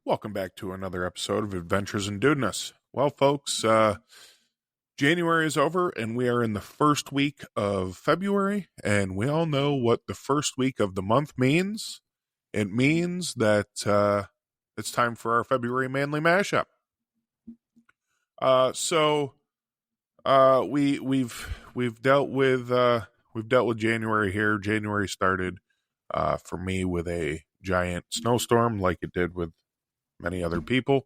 Welcome back to another episode of Adventures in Dudeness. Well, folks, January is over and we are in the first week of February, and we all know what the first week of the month means. It means that it's time for our February Manly Mashup. We've dealt with January here. January started for me with a giant snowstorm, like it did with many other people,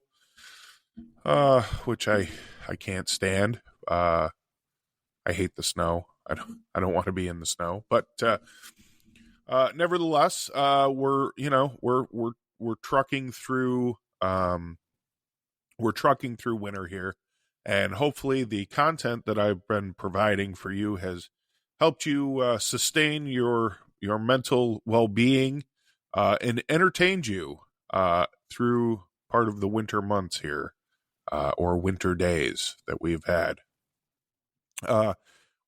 which I can't stand. I hate the snow. I don't want to be in the snow, but nevertheless, we're trucking through winter here, and hopefully the content that I've been providing for you has helped you sustain your mental well-being and entertained you through part of the winter months here, or winter days that we've had.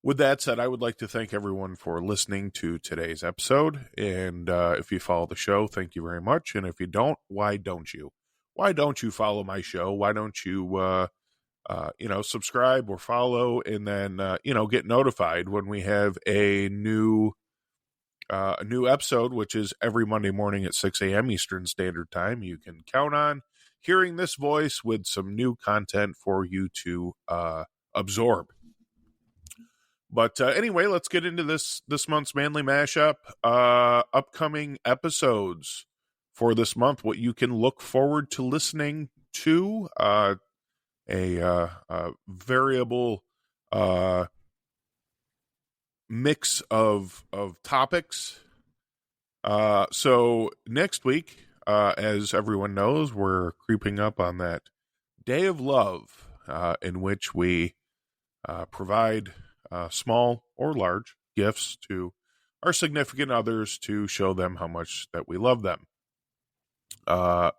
With that said, I would like to thank everyone for listening to today's episode. And if you follow the show, thank you very much. And if you don't, why don't you? Why don't you follow my show? Why don't you, subscribe or follow, and then, get notified when we have a new episode, which is every Monday morning at 6 a.m. Eastern Standard Time. You can count on hearing this voice with some new content for you to absorb. But anyway, let's get into this month's Manly Mashup. Upcoming episodes for this month, what you can look forward to listening to, a variable mix of topics. So next week, as everyone knows, we're creeping up on that Day of Love, in which we provide small or large gifts to our significant others to show them how much that we love them.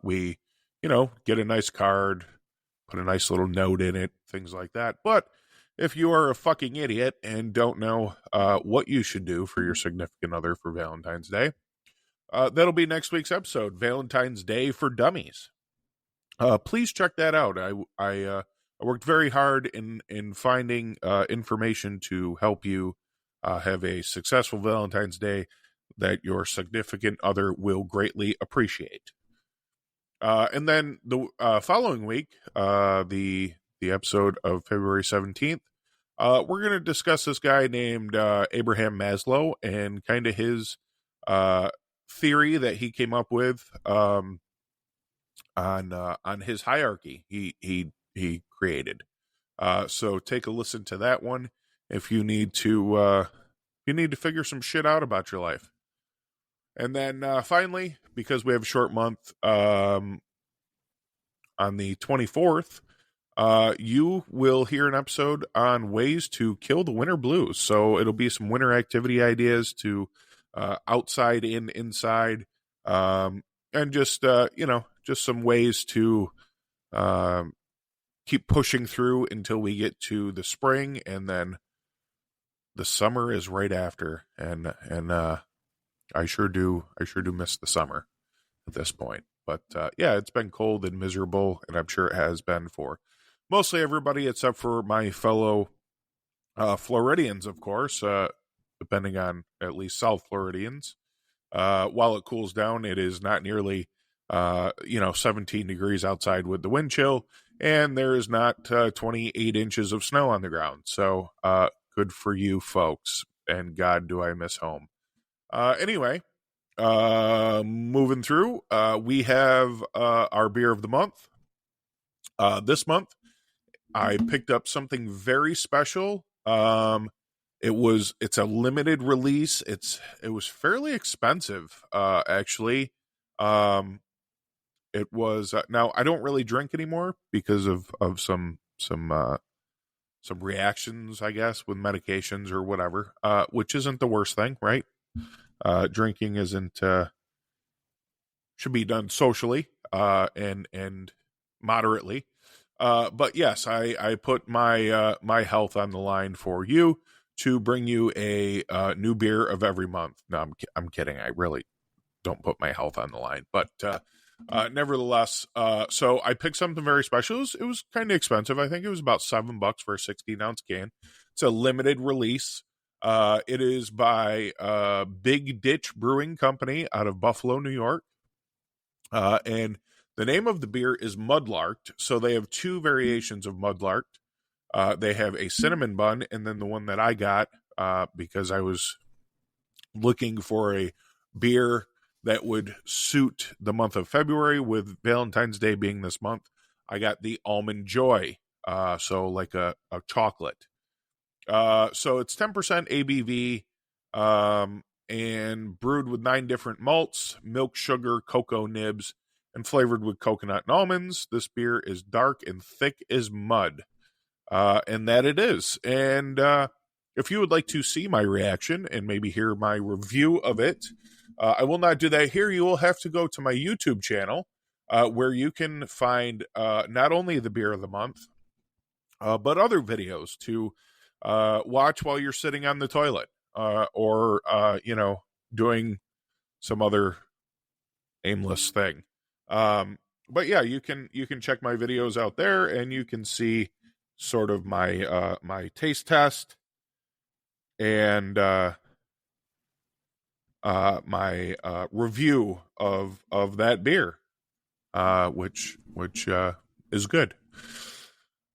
We, get a nice card, put a nice little note in it, things like that. But if you are a fucking idiot and don't know what you should do for your significant other for Valentine's Day, that'll be next week's episode, Valentine's Day for Dummies. Please check that out. I worked very hard in finding information to help you have a successful Valentine's Day that your significant other will greatly appreciate. And then the following week, the episode of February 17th, we're going to discuss this guy named Abraham Maslow and kind of his theory that he came up with on his hierarchy he created. So take a listen to that one if you need to figure some shit out about your life. And then finally, because we have a short month, on the 24th, you will hear an episode on ways to kill the winter blues. So it'll be some winter activity ideas to outside in, inside, and just some ways to keep pushing through until we get to the spring, and then the summer is right after. And I sure do miss the summer at this point. But it's been cold and miserable, and I'm sure it has been for mostly everybody except for my fellow Floridians, of course, depending on at least South Floridians. While it cools down, it is not nearly 17 degrees outside with the wind chill, and there is not 28 inches of snow on the ground. So good for you folks, and God, do I miss home. Anyway, moving through, we have our beer of the month. This month, I picked up something very special. It's a limited release. It was fairly expensive, actually. It was now I don't really drink anymore because of some reactions, I guess, with medications or whatever, which isn't the worst thing, right? Drinking isn't should be done socially and moderately. But yes, I put my health on the line for you to bring you a new beer of every month. No, I'm kidding. I really don't put my health on the line, but Nevertheless, so I picked something very special. It was kind of expensive. I think it was about $7 for a 16-ounce can. It's a limited release. It is by Big Ditch Brewing Company out of Buffalo, New York. And the name of the beer is Mudlarked. So they have two variations of Mudlarked. They have a cinnamon bun, and then the one that I got, because I was looking for a beer that would suit the month of February, with Valentine's Day being this month, I got the Almond Joy. So like a chocolate. So it's 10% ABV, and brewed with 9 different malts, milk, sugar, cocoa nibs, and flavored with coconut and almonds. This beer is dark and thick as mud. And that it is. And if you would like to see my reaction and maybe hear my review of it, I will not do that here. You will have to go to my YouTube channel, where you can find not only the beer of the month, but other videos to watch while you're sitting on the toilet, or doing some other aimless thing. But yeah, you can check my videos out there, and you can see sort of my my taste test and my review of that beer, which is good.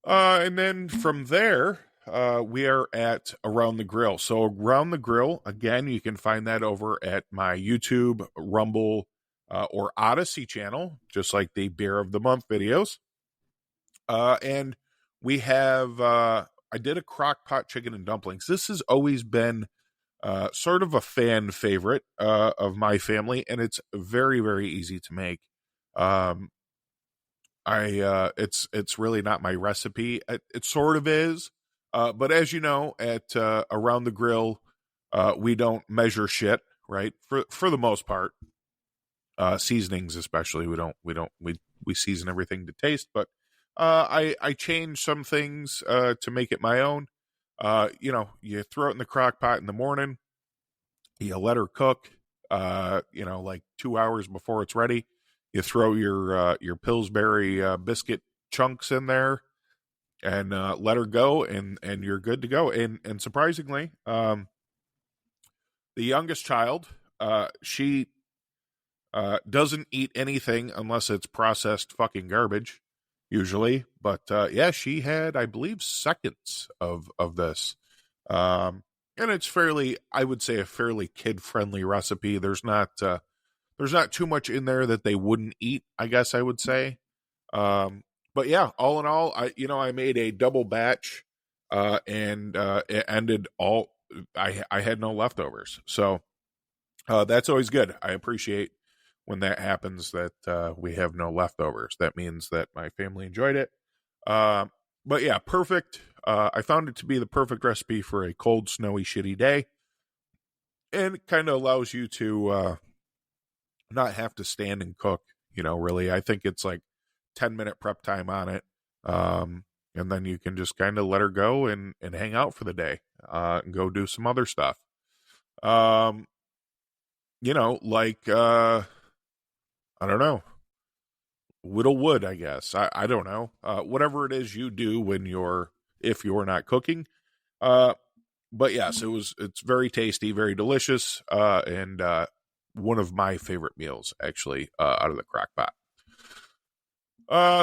And then from there, we are at Around the Grill. So Around the Grill, again, you can find that over at my YouTube, Rumble, or Odysee channel, just like the Beer of the Month videos. And we have, I did a crockpot chicken and dumplings. This has always been sort of a fan favorite of my family, and it's very, very easy to make. It's really not my recipe. It sort of is, but as you know, at Around the Grill, we don't measure shit, right? For the most part, seasonings especially, we season everything to taste. But I change some things to make it my own. You throw it in the crock pot in the morning. You let her cook. Like 2 hours before it's ready. You throw your Pillsbury biscuit chunks in there, and let her go, and you're good to go. And surprisingly, the youngest child, she doesn't eat anything unless it's processed fucking garbage, usually. But yeah, she had, I believe, seconds of this. And it's fairly, I would say, a fairly kid-friendly recipe. There's not too much in there that they wouldn't eat, I guess I would say. But yeah, all in all, I made a double batch, and it ended all. I had no leftovers, so that's always good. I appreciate when that happens, that we have no leftovers. That means that my family enjoyed it. But yeah, perfect. I found it to be the perfect recipe for a cold, snowy, shitty day, and it kind of allows you to not have to stand and cook, really. I think it's like 10-minute prep time on it. And then you can just kind of let her go and hang out for the day, and go do some other stuff. Like, I don't know, whittle wood, I guess. I don't know. Whatever it is you do if you're not cooking. But yes, it's very tasty, very delicious, and one of my favorite meals, actually, out of the crock pot.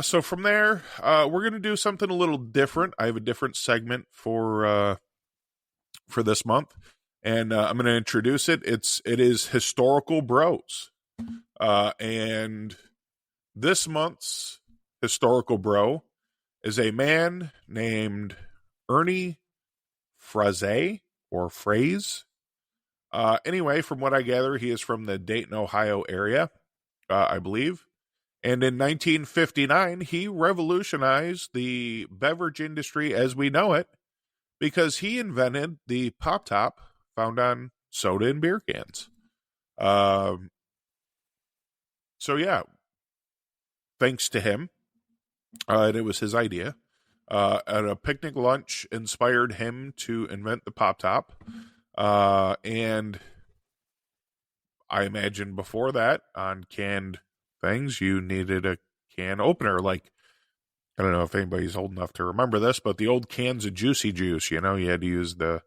So from there, we're going to do something a little different. I have a different segment for this month, and I'm going to introduce it. It is Historical Bros. And this month's Historical Bro is a man named Ernie Frazee, or Phrase. Anyway, from what I gather, he is from the Dayton, Ohio area, I believe. And in 1959, he revolutionized the beverage industry as we know it, because he invented the pop top found on soda and beer cans. So yeah, thanks to him, and it was his idea. At a picnic lunch inspired him to invent the pop top. And I imagine before that, on canned things, you needed a can opener. Like, I don't know if anybody's old enough to remember this, but the old cans of Juicy Juice, you had to use the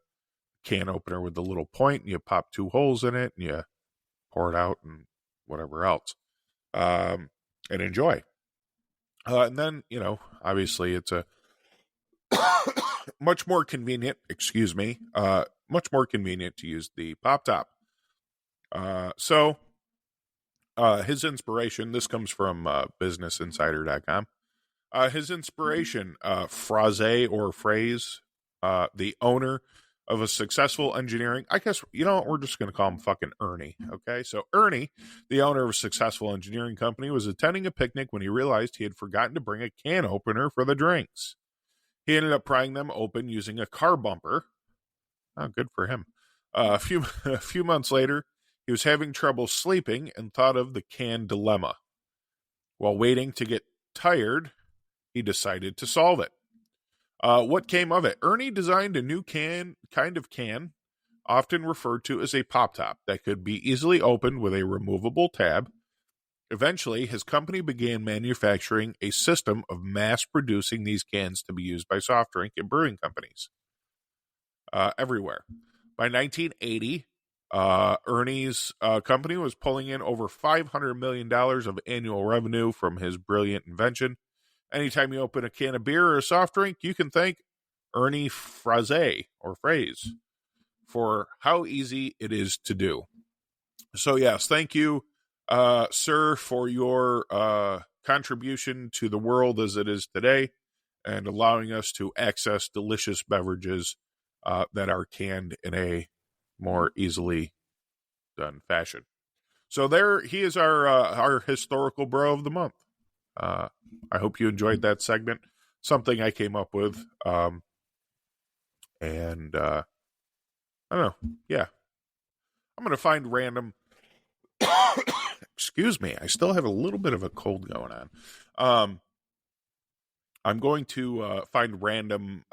can opener with the little point, and you pop 2 holes in it, and you pour it out and whatever else, and enjoy. And then, obviously it's a much more convenient, much more convenient to use the pop top. So his inspiration, this comes from businessinsider.com. His inspiration, Phrase, the owner of a successful engineering, I guess, we're just going to call him fucking Ernie. Okay. So Ernie, the owner of a successful engineering company, was attending a picnic when he realized he had forgotten to bring a can opener for the drinks. He ended up prying them open using a car bumper. Oh, good for him. A few months later, he was having trouble sleeping and thought of the can dilemma. While waiting to get tired, he decided to solve it. What came of it? Ernie designed a new kind of can, often referred to as a pop top, that could be easily opened with a removable tab. Eventually, his company began manufacturing a system of mass producing these cans to be used by soft drink and brewing companies everywhere. By 1980, Ernie's company was pulling in over $500 million of annual revenue from his brilliant invention. Anytime you open a can of beer or a soft drink, you can thank Ernie Phrase for how easy it is to do. So yes, thank you, sir, for your contribution to the world as it is today, and allowing us to access delicious beverages that are canned in a more easily done fashion. So there, he is our historical bro of the month. I hope you enjoyed that segment. Something I came up with. And I don't know. Yeah. I'm going to find random. Excuse me. I still have a little bit of a cold going on. I'm going to find random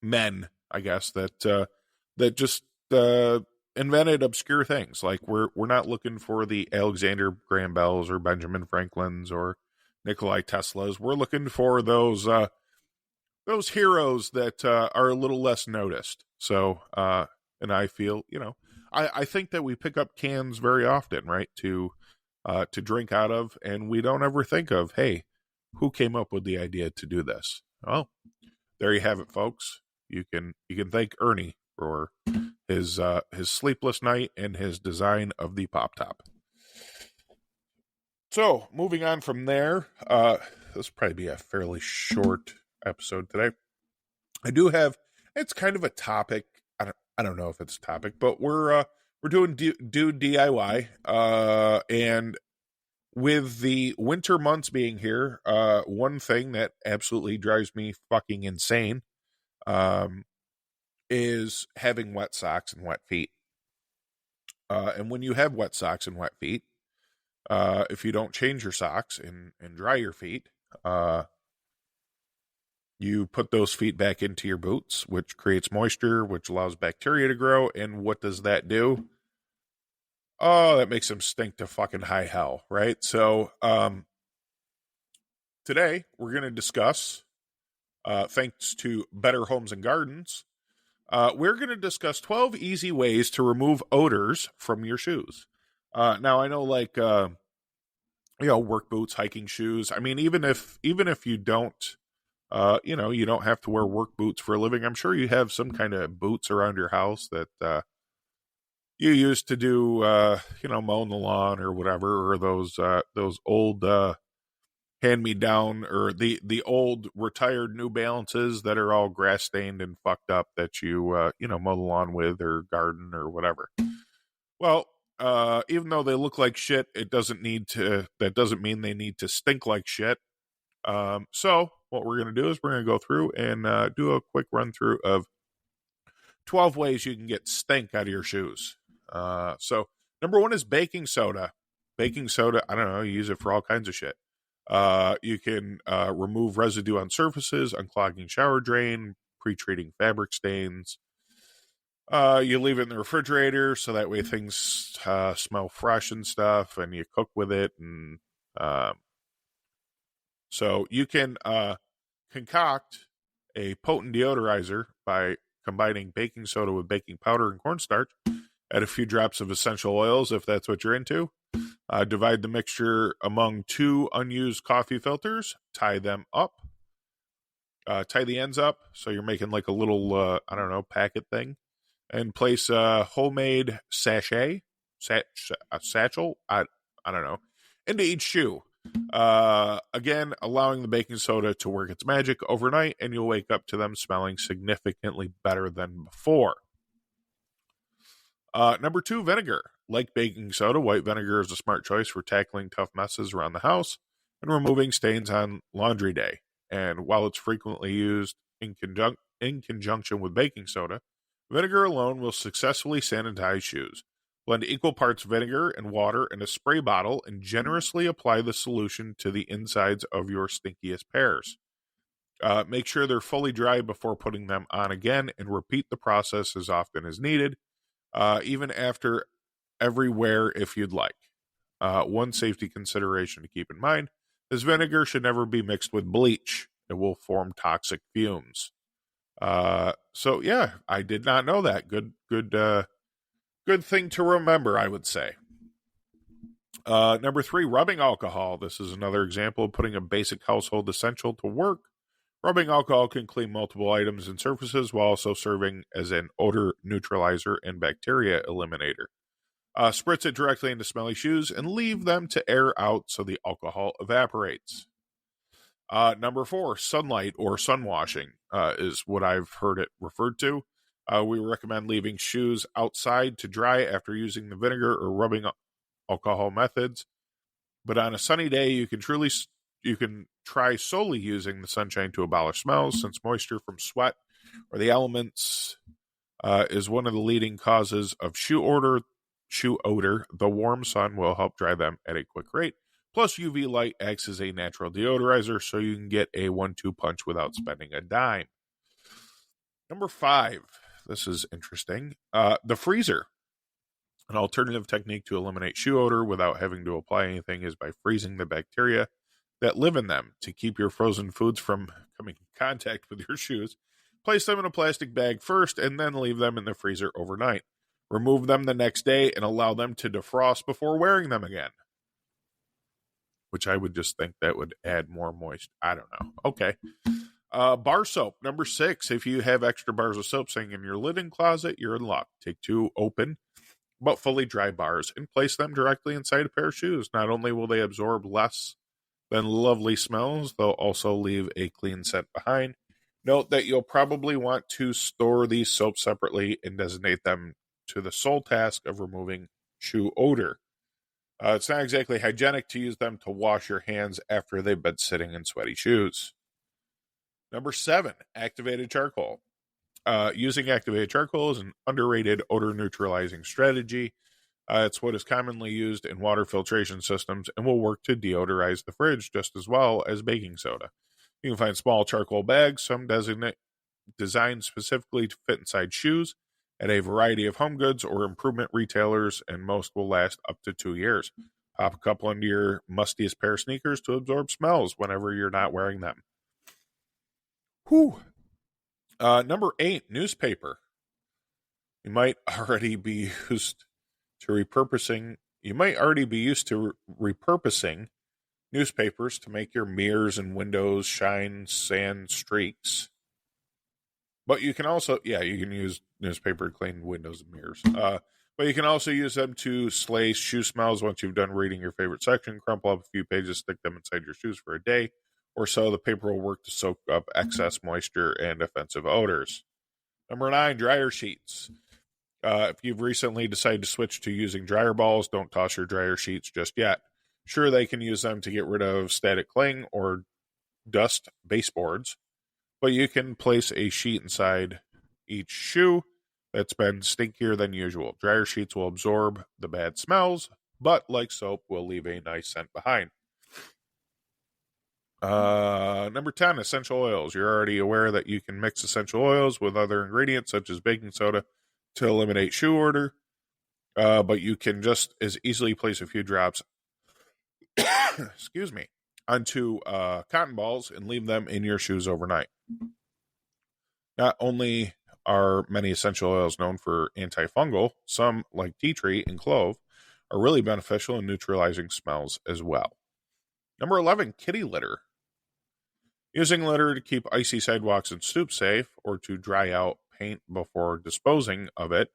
men, I guess, that just invented obscure things. Like we're not looking for the Alexander Graham Bells or Benjamin Franklins or Nikolai Teslas. We're looking for those heroes that are a little less noticed. So, and I feel, I think that we pick up cans very often, right, to drink out of, and we don't ever think of, hey, who came up with the idea to do this? Well, there you have it, folks. You can thank Ernie for his sleepless night and his design of the pop top. So moving on from there, this will probably be a fairly short episode today. I do have, it's kind of a topic. I don't know if it's a topic, but we're doing do DIY, and with the winter months being here, one thing that absolutely drives me fucking insane, is having wet socks and wet feet. And when you have wet socks and wet feet, if you don't change your socks and dry your feet, you put those feet back into your boots, which creates moisture, which allows bacteria to grow. And what does that do? Oh, that makes them stink to fucking high hell, right? So today we're going to discuss, thanks to Better Homes and Gardens, we're going to discuss 12 easy ways to remove odors from your shoes. Now, I know, like, work boots, hiking shoes. I mean, even if you don't, you don't have to wear work boots for a living. I'm sure you have some kind of boots around your house that you used to do, mowing the lawn or whatever, or those old hand-me-down, or the old retired New Balances that are all grass stained and fucked up that you mow the lawn with or garden or whatever. Well, even though they look like shit, that doesn't mean they need to stink like shit. So what we're going to do is we're going to go through and do a quick run through of 12 ways you can get stink out of your shoes. So number 1 is baking soda. Baking soda, I don't know, you use it for all kinds of shit. You can remove residue on surfaces, unclogging shower drain, pre-treating fabric stains. You leave it in the refrigerator so that way things smell fresh and stuff, and you cook with it. And so you can concoct a potent deodorizer by combining baking soda with baking powder and cornstarch. Add a few drops of essential oils if that's what you're into. Divide the mixture among 2 unused coffee filters. Tie them up. Tie the ends up so you're making like a little, packet thing. And place a homemade satchel, I don't know, into each shoe. Again, allowing the baking soda to work its magic overnight, and you'll wake up to them smelling significantly better than before. Number 2, vinegar. Like baking soda, white vinegar is a smart choice for tackling tough messes around the house and removing stains on laundry day. And while it's frequently used in conjunction with baking soda, vinegar alone will successfully sanitize shoes. Blend equal parts vinegar and water in a spray bottle and generously apply the solution to the insides of your stinkiest pairs. Make sure they're fully dry before putting them on again, and repeat the process as often as needed, even after every wear if you'd like. One safety consideration to keep in mind is vinegar should never be mixed with bleach. It will form toxic fumes. So yeah, I did not know that. Good thing to remember, I would say. Number 3, rubbing alcohol. This is another example of putting a basic household essential to work. Rubbing alcohol can clean multiple items and surfaces while also serving as an odor neutralizer and bacteria eliminator. Spritz it directly into smelly shoes and leave them to air out so the alcohol evaporates. Number 4, sunlight or sun washing is what I've heard it referred to. We recommend leaving shoes outside to dry after using the vinegar or rubbing alcohol methods. But on a sunny day, you can try solely using the sunshine to abolish smells, since moisture from sweat or the elements is one of the leading causes of shoe odor. The warm sun will help dry them at a quick rate. Plus, UV light acts as a natural deodorizer, so you can get a 1-2 punch without spending a dime. Number 5, this is interesting. The freezer. An alternative technique to eliminate shoe odor without having to apply anything is by freezing the bacteria that live in them. To keep your frozen foods from coming in contact with your shoes, place them in a plastic bag first and then leave them in the freezer overnight. Remove them the next day and allow them to defrost before wearing them again. Which I would just think that would add more moist. I don't know. Okay. Bar soap, number 6. If you have extra bars of soap sitting in your linen closet, you're in luck. Take 2 open but fully dry bars and place them directly inside a pair of shoes. Not only will they absorb less than lovely smells, they'll also leave a clean scent behind. Note that you'll probably want to store these soaps separately and designate them to the sole task of removing shoe odor. It's not exactly hygienic to use them to wash your hands after they've been sitting in sweaty shoes. Number 7, activated charcoal. Using activated charcoal is an underrated odor neutralizing strategy. It's what is commonly used in water filtration systems and will work to deodorize the fridge just as well as baking soda. You can find small charcoal bags, some designed specifically to fit inside shoes, at a variety of home goods or improvement retailers, and most will last up to 2 years. Pop a couple into your mustiest pair of sneakers to absorb smells whenever you're not wearing them. Whew. Number 8, newspaper. You might already be used to repurposing. Newspapers to make your mirrors and windows shine sand streaks. But you can also, you can use newspaper to clean windows and mirrors. But you can also use them to slay shoe smells once you've done reading your favorite section. Crumple up a few pages, stick them inside your shoes for a day or so. The paper will work to soak up excess moisture and offensive odors. Number 9, dryer sheets. If you've recently decided to switch to using dryer balls, don't toss your dryer sheets just yet. Sure, they can use them to get rid of static cling or dust baseboards, but you can place a sheet inside each shoe that's been stinkier than usual. Dryer sheets will absorb the bad smells, but like soap, will leave a nice scent behind. Number 10, essential oils. You're already aware that you can mix essential oils with other ingredients such as baking soda to eliminate shoe odor, but you can just as easily place a few drops excuse me, onto cotton balls and leave them in your shoes overnight. Not only are many essential oils known for antifungal, some, like tea tree and clove, are really beneficial in neutralizing smells as well. Number 11, kitty litter. Using litter to keep icy sidewalks and stoops safe, or to dry out paint before disposing of it,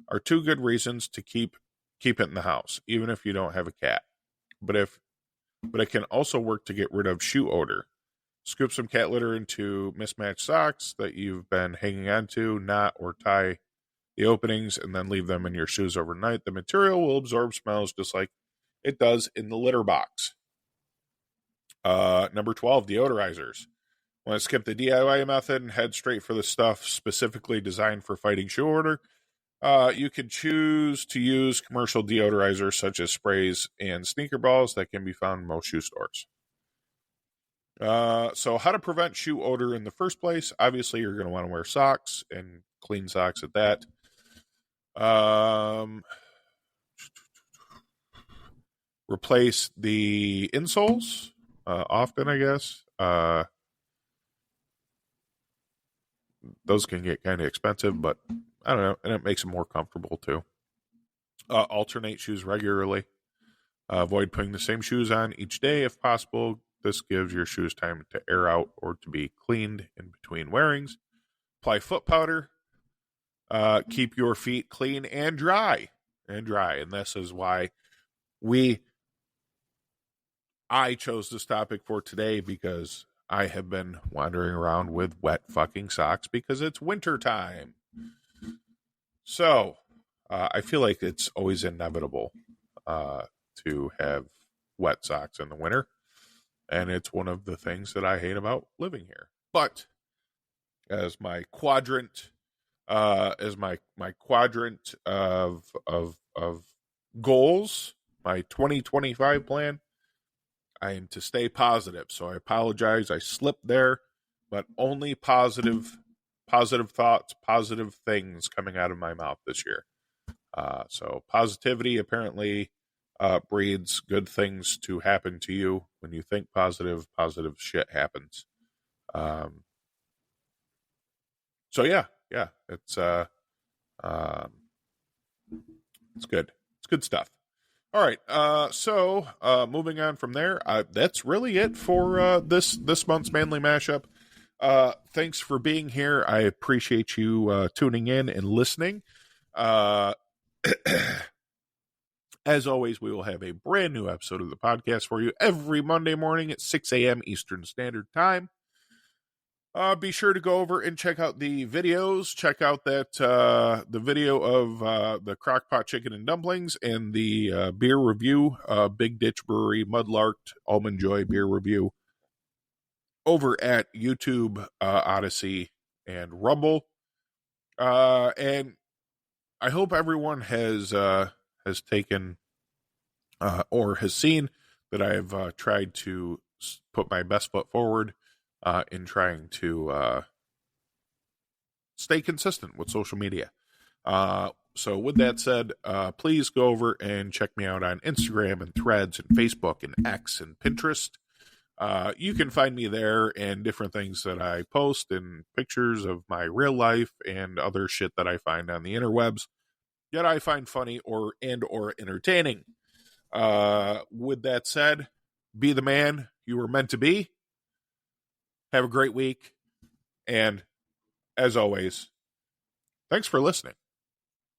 are two good reasons to keep it in the house, even if you don't have a cat. But it can also work to get rid of shoe odor. Scoop some cat litter into mismatched socks that you've been hanging onto, knot or tie the openings, and then leave them in your shoes overnight. The material will absorb smells just like it does in the litter box. Number 12, deodorizers. Want to skip the DIY method and head straight for the stuff specifically designed for fighting shoe odor? You can choose to use commercial deodorizers such as sprays and sneaker balls that can be found in most shoe stores. So how to prevent shoe odor in the first place? Obviously, you're going to want to wear socks, and clean socks at that. Replace the insoles often, I guess. Those can get kind of expensive, but I don't know, and it makes them more comfortable too. Alternate shoes regularly. Avoid putting the same shoes on each day if possible. This gives your shoes time to air out or to be cleaned in between wearings. Apply foot powder. Keep your feet clean and dry. And this is why I chose this topic for today, because I have been wandering around with wet fucking socks because it's winter time. So, I feel like it's always inevitable to have wet socks in the winter. And it's one of the things that I hate about living here. But as my quadrant of goals, my 2025 plan, I am to stay positive. So I apologize. I slipped there, but only positive thoughts, positive things coming out of my mouth this year. So positivity apparently breeds good things to happen to you. When you think positive shit happens. So yeah, it's good. It's good stuff. All right. So moving on from there, that's really it for this month's Manly Mashup. Thanks for being here. I appreciate you tuning in and listening. As always, we will have a brand new episode of the podcast for you every Monday morning at 6 a.m. Eastern Standard Time. Be sure to go over and check out the videos. Check out that the video of the crockpot chicken and dumplings and the beer review, Big Ditch Brewery Mudlarked Almond Joy beer review over at YouTube, Odysee, and Rumble. And I hope everyone has taken or has seen that I've tried to put my best foot forward in trying to stay consistent with social media. So with that said, please go over and check me out on Instagram and Threads and Facebook and X and Pinterest. You can find me there and different things that I post and pictures of my real life and other shit that I find on the interwebs, yet I find funny or entertaining. With that said, be the man you were meant to be. Have a great week. And as always, thanks for listening.